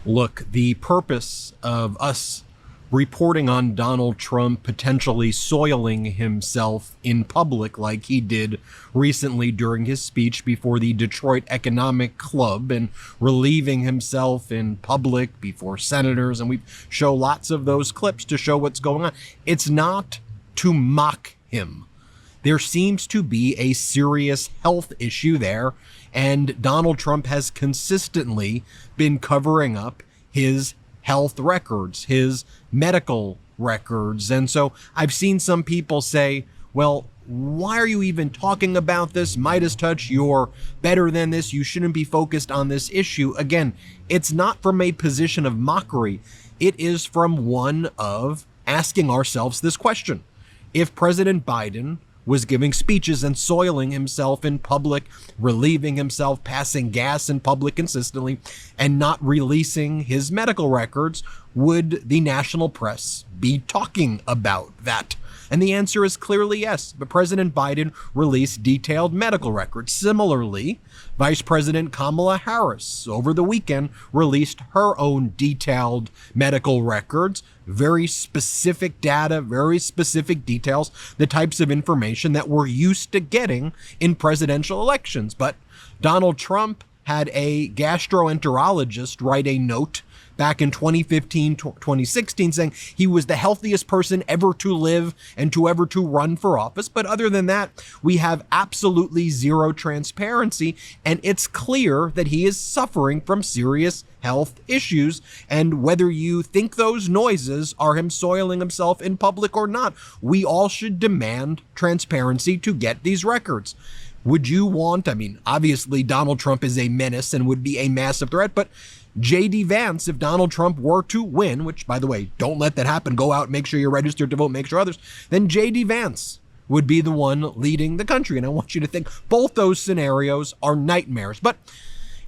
Look, the purpose of us reporting on Donald Trump potentially soiling himself in public like he did recently during his speech before the Detroit Economic Club and relieving himself in public before senators, and we show lots of those clips to show what's going on. It's not to mock him. There seems to be a serious health issue there, and Donald Trump has consistently been covering up his health records, his medical records. And so I've seen some people say, well, why are you even talking about this? Midas touch, you're better than this. You shouldn't be focused on this issue. Again, it's not from a position of mockery. It is from one of asking ourselves this question. If President Biden was giving speeches and soiling himself in public, relieving himself, passing gas in public consistently, and not releasing his medical records, would the national press be talking about that? And the answer is clearly yes. But President Biden released detailed medical records. Similarly, Vice President Kamala Harris over the weekend released her own detailed medical records, very specific data, very specific details, the types of information that we're used to getting in presidential elections. But Donald Trump had a gastroenterologist write a note back in 2015, 2016, saying he was the healthiest person ever to live and to ever to run for office. But other than that, we have absolutely zero transparency. And it's clear that he is suffering from serious health issues. And whether you think those noises are him soiling himself in public or not, we all should demand transparency to get these records. Would you want, obviously Donald Trump is a menace and would be a massive threat, but J.D. Vance, if Donald Trump were to win, which, by the way, don't let that happen, go out, make sure you're registered to vote, make sure others, then J.D. Vance would be the one leading the country. And I want you to think both those scenarios are nightmares. But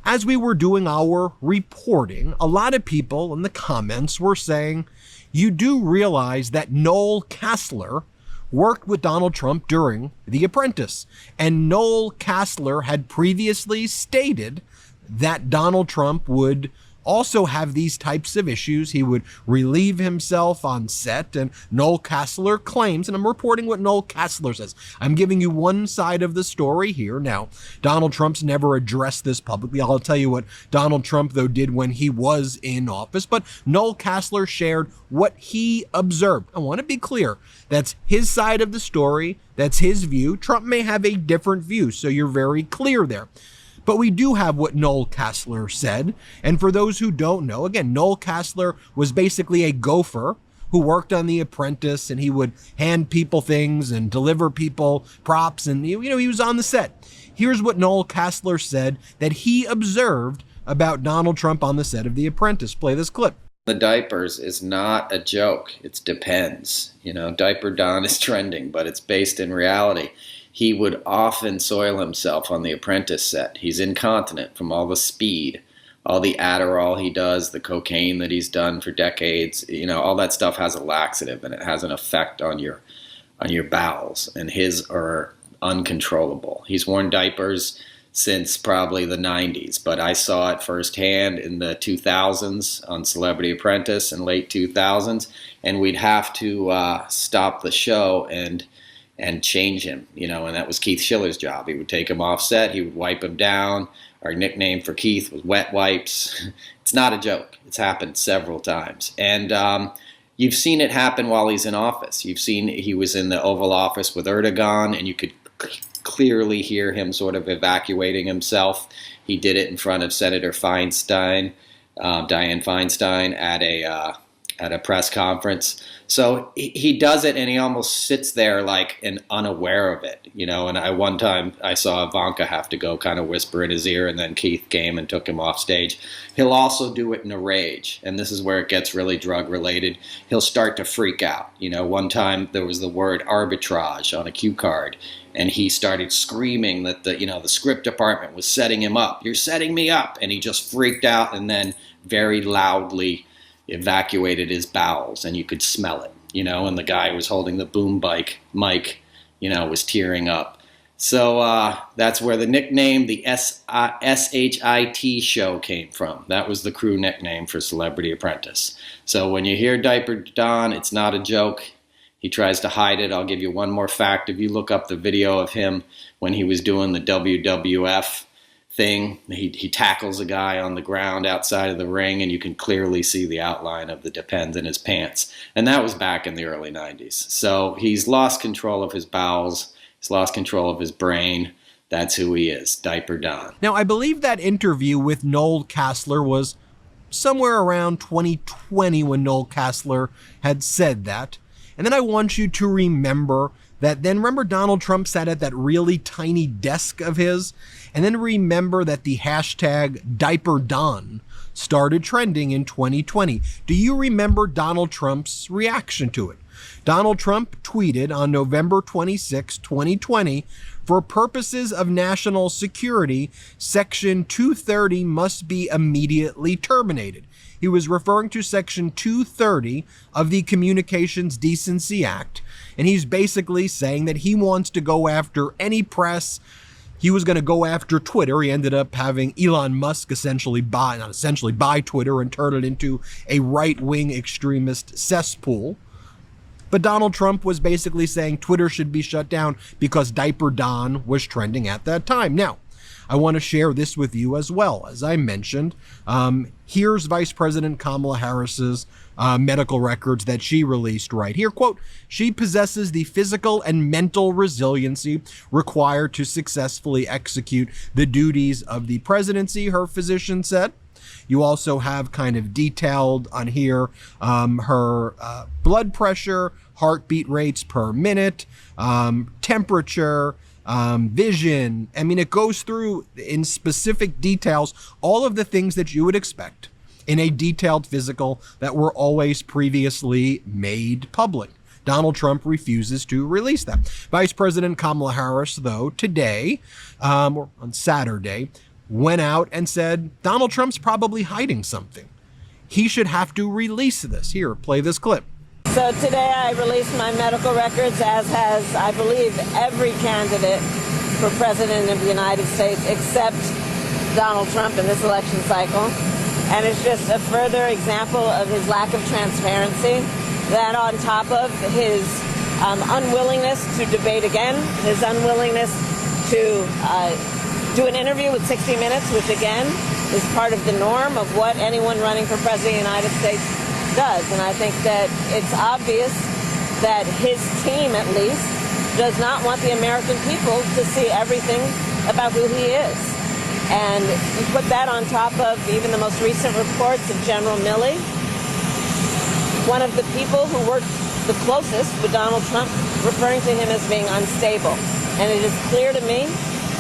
as we were doing our reporting, a lot of people in the comments were saying, you do realize that Noel Casler worked with Donald Trump during The Apprentice. And Noel Casler had previously stated that Donald Trump would also have these types of issues. He would relieve himself on set, and Noel Casler claims, and I'm reporting what Noel Casler says. I'm giving you one side of the story here. Now, Donald Trump's never addressed this publicly. I'll tell you what Donald Trump, though, did when he was in office, but Noel Casler shared what he observed. I want to be clear. That's his side of the story. That's his view. Trump may have a different view, so you're very clear there. But we do have what Noel Casler said. And for those who don't know, again, Noel Casler was basically a gopher who worked on The Apprentice, and he would hand people things and deliver people props. And, he was on the set. Here's what Noel Casler said that he observed about Donald Trump on the set of The Apprentice. Play this clip. The diapers is not a joke. It depends. Diaper Don is trending, but it's based in reality. He would often soil himself on The Apprentice set. He's incontinent from all the speed, all the Adderall he does, the cocaine that he's done for decades. All that stuff has a laxative, and it has an effect on your bowels, and his are uncontrollable. He's worn diapers since probably the 90s, but I saw it firsthand in the 2000s on Celebrity Apprentice in late 2000s, and we'd have to stop the show and change him, and that was Keith Schiller's job. He would take him off set, he would wipe him down. Our nickname for Keith was Wet Wipes. It's not a joke. It's happened several times. And you've seen it happen while he's in office. You've seen he was in the Oval Office with Erdogan, and you could clearly hear him sort of evacuating himself. He did it in front of Senator Feinstein, Dianne Feinstein, at a press conference. So he does it, and he almost sits there like and unaware of it, And one time I saw Ivanka have to go kind of whisper in his ear, and then Keith came and took him off stage. He'll also do it in a rage, and this is where it gets really drug related. He'll start to freak out. One time there was the word arbitrage on a cue card, and he started screaming that the script department was setting him up. You're setting me up, and he just freaked out, and then very loudly evacuated his bowels, and you could smell it, and the guy who was holding the boom mic, was tearing up. So that's where the nickname, the SHIT show, came from. That was the crew nickname for Celebrity Apprentice. So when you hear Diaper Don, it's not a joke. He tries to hide it. I'll give you one more fact. If you look up the video of him when he was doing the WWF thing, he tackles a guy on the ground outside of the ring, and you can clearly see the outline of the Depends in his pants. And that was back in the early 90s. So he's lost control of his bowels. He's lost control of his brain. That's who he is, Diaper Don. Now, I believe that interview with Noel Casler was somewhere around 2020 when Noel Casler had said that. And then I want you to remember that remember Donald Trump sat at that really tiny desk of his? And then remember that the hashtag Diaper Don started trending in 2020. Do you remember Donald Trump's reaction to it? Donald Trump tweeted on November 26, 2020, "For purposes of national security, Section 230 must be immediately terminated." He was referring to Section 230 of the Communications Decency Act, and he's basically saying that he wants to go after any press. He was going to go after Twitter. He ended up having Elon Musk buy Twitter and turn it into a right-wing extremist cesspool. But Donald Trump was basically saying Twitter should be shut down because Diaper Don was trending at that time. Now, I want to share this with you as well. As I mentioned, here's Vice President Kamala Harris's medical records that she released right here. Quote, "She possesses the physical and mental resiliency required to successfully execute the duties of the presidency," her physician said. You also have kind of detailed on here her blood pressure, heartbeat rates per minute, temperature, vision. I mean, it goes through in specific details all of the things that you would expect in a detailed physical that were always previously made public. Donald Trump refuses to release that. Vice President Kamala Harris, though, today, or on Saturday, went out and said Donald Trump's probably hiding something. He should have to release this. Here, play this clip. So today I released my medical records, as has, I believe, every candidate for president of the United States except Donald Trump in this election cycle. And it's just a further example of his lack of transparency, that on top of his unwillingness to debate again, his unwillingness to do an interview with 60 Minutes, which again is part of the norm of what anyone running for president of the United States does. And I think that it's obvious that his team, at least, does not want the American people to see everything about who he is. And you put that on top of even the most recent reports of General Milley, one of the people who worked the closest with Donald Trump, referring to him as being unstable. And it is clear to me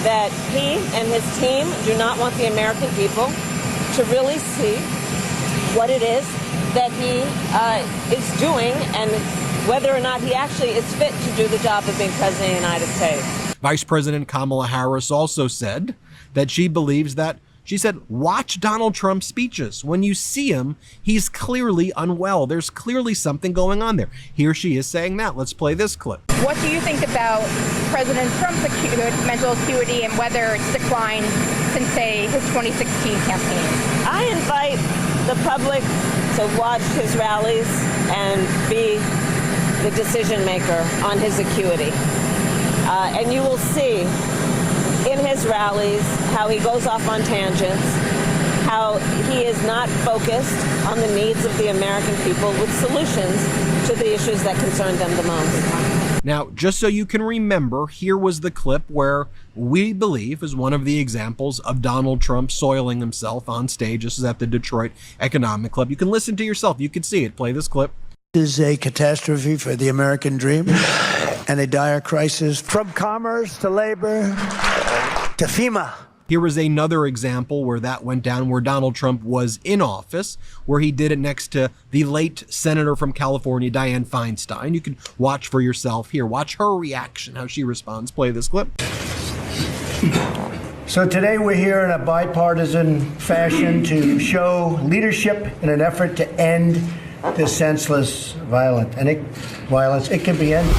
that he and his team do not want the American people to really see what it is that he is doing and whether or not he actually is fit to do the job of being president of the United States. Vice President Kamala Harris also said that she believes that, she said, watch Donald Trump's speeches. When you see him, he's clearly unwell. There's clearly something going on there. Here she is saying that. Let's play this clip. What do you think about President Trump's mental acuity and whether it's declined since, say, his 2016 campaign? I invite the public to watch his rallies and be the decision maker on his acuity. And you will see in his rallies how he goes off on tangents, how he is not focused on the needs of the American people with solutions to the issues that concern them the most. Now, just so you can remember, here was the clip where we believe is one of the examples of Donald Trump soiling himself on stage. This is at the Detroit Economic Club. You can listen to yourself. You can see it. Play this clip. This is a catastrophe for the American dream and a dire crisis from commerce to labor to FEMA. Here is another example where that went down, where Donald Trump was in office, where he did it next to the late senator from California, Dianne Feinstein. You can watch for yourself here. Watch her reaction, how she responds. Play this clip. So today we're here in a bipartisan fashion to show leadership in an effort to end this senseless violence. It can be ended.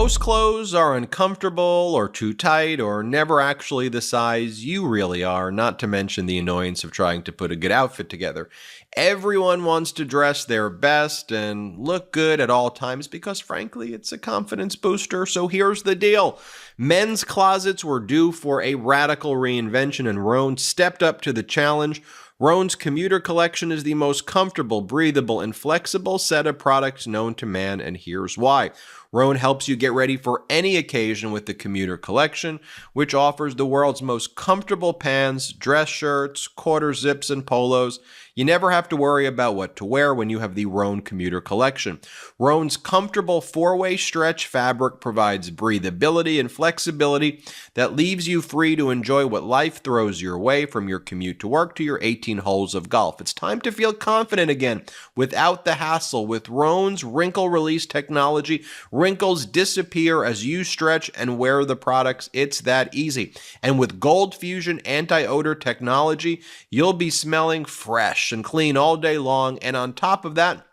Most clothes are uncomfortable or too tight or never actually the size you really are, not to mention the annoyance of trying to put a good outfit together. Everyone wants to dress their best and look good at all times because, frankly, it's a confidence booster. So here's the deal. Men's closets were due for a radical reinvention, and Rhone stepped up to the challenge. Rhone's commuter collection is the most comfortable, breathable, and flexible set of products known to man, and here's why. Rhone helps you get ready for any occasion with the commuter collection, which offers the world's most comfortable pants, dress shirts, quarter zips, and polos. You never have to worry about what to wear when you have the Rhone commuter collection. Rhone's comfortable four-way stretch fabric provides breathability and flexibility that leaves you free to enjoy what life throws your way, from your commute to work to your 18 holes of golf. It's time to feel confident again without the hassle. With Rhone's wrinkle release technology, wrinkles disappear as you stretch and wear the products. It's that easy. And with Gold Fusion anti-odor technology, you'll be smelling fresh and clean all day long. And on top of that,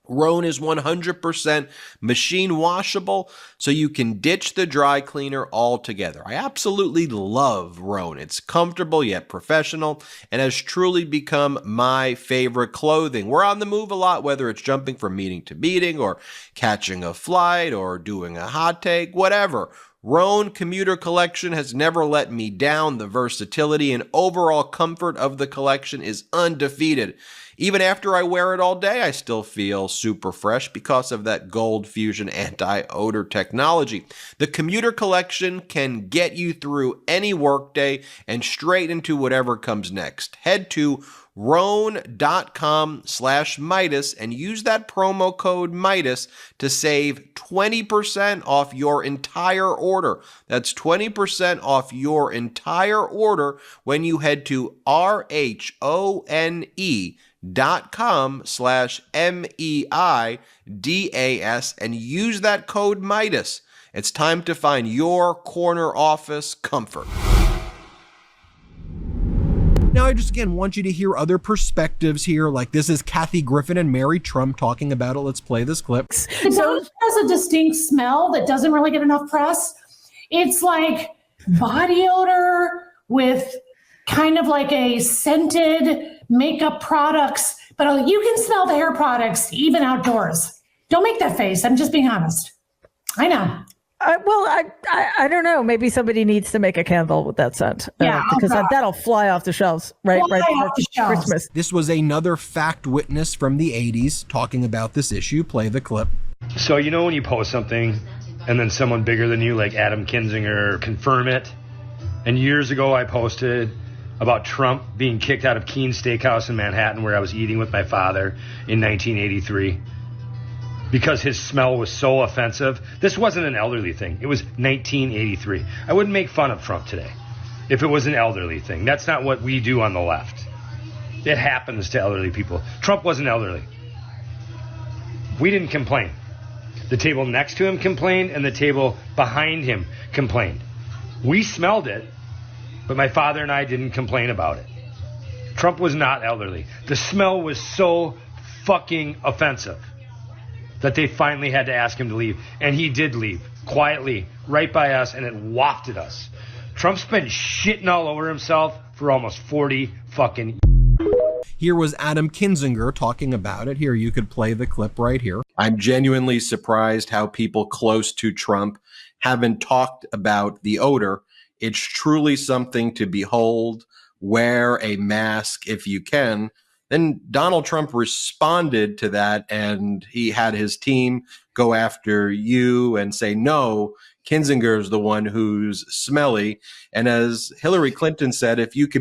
Rhone is 100% machine washable, so you can ditch the dry cleaner altogether. I absolutely love Rhone. It's comfortable yet professional and has truly become my favorite clothing. We're on the move a lot, whether it's jumping from meeting to meeting or catching a flight or doing a hot take, whatever. Rhone commuter collection has never let me down. The versatility and overall comfort of the collection is undefeated. Even after I wear it all day, I still feel super fresh because of that Gold Fusion anti-odor technology. The commuter collection can get you through any workday and straight into whatever comes next. Head to Rhone.com/Midas and use that promo code Midas to save 20% off your entire order. That's 20% off your entire order when you head to RHONE.com/MEIDAS and use that code Midas. It's time to find your corner office comfort. Now, I just, again, want you to hear other perspectives here. Like, this is Kathy Griffin and Mary Trump talking about it. Let's play this clip. It has a distinct smell that doesn't really get enough press. It's like body odor with kind of like a scented makeup products, but you can smell the hair products even outdoors. Don't make that face. I'm just being honest. I know. I don't know. Maybe somebody needs to make a candle with that scent. Because that'll fly off the shelves, right off the shelves. Christmas. This was another fact witness from the 80s talking about this issue. Play the clip. So, you know when you post something and then someone bigger than you, like Adam Kinzinger, confirm it? And years ago I posted about Trump being kicked out of Keen's Steakhouse in Manhattan, where I was eating with my father in 1983. Because his smell was so offensive. This wasn't an elderly thing. It was 1983. I wouldn't make fun of Trump today if it was an elderly thing. That's not what we do on the left. It happens to elderly people. Trump wasn't elderly. We didn't complain. The table next to him complained, and the table behind him complained. We smelled it, but my father and I didn't complain about it. Trump was not elderly. The smell was so fucking offensive that they finally had to ask him to leave. And he did leave, quietly, right by us, and it wafted us. Trump's been shitting all over himself for almost 40 fucking years. Here was Adam Kinzinger talking about it. Here, you could play the clip right here. I'm genuinely surprised how people close to Trump haven't talked about the odor. It's truly something to behold. Wear a mask if you can. Then Donald Trump responded to that, and he had his team go after you and say, no, Kinzinger is the one who's smelly. And as Hillary Clinton said, if you could be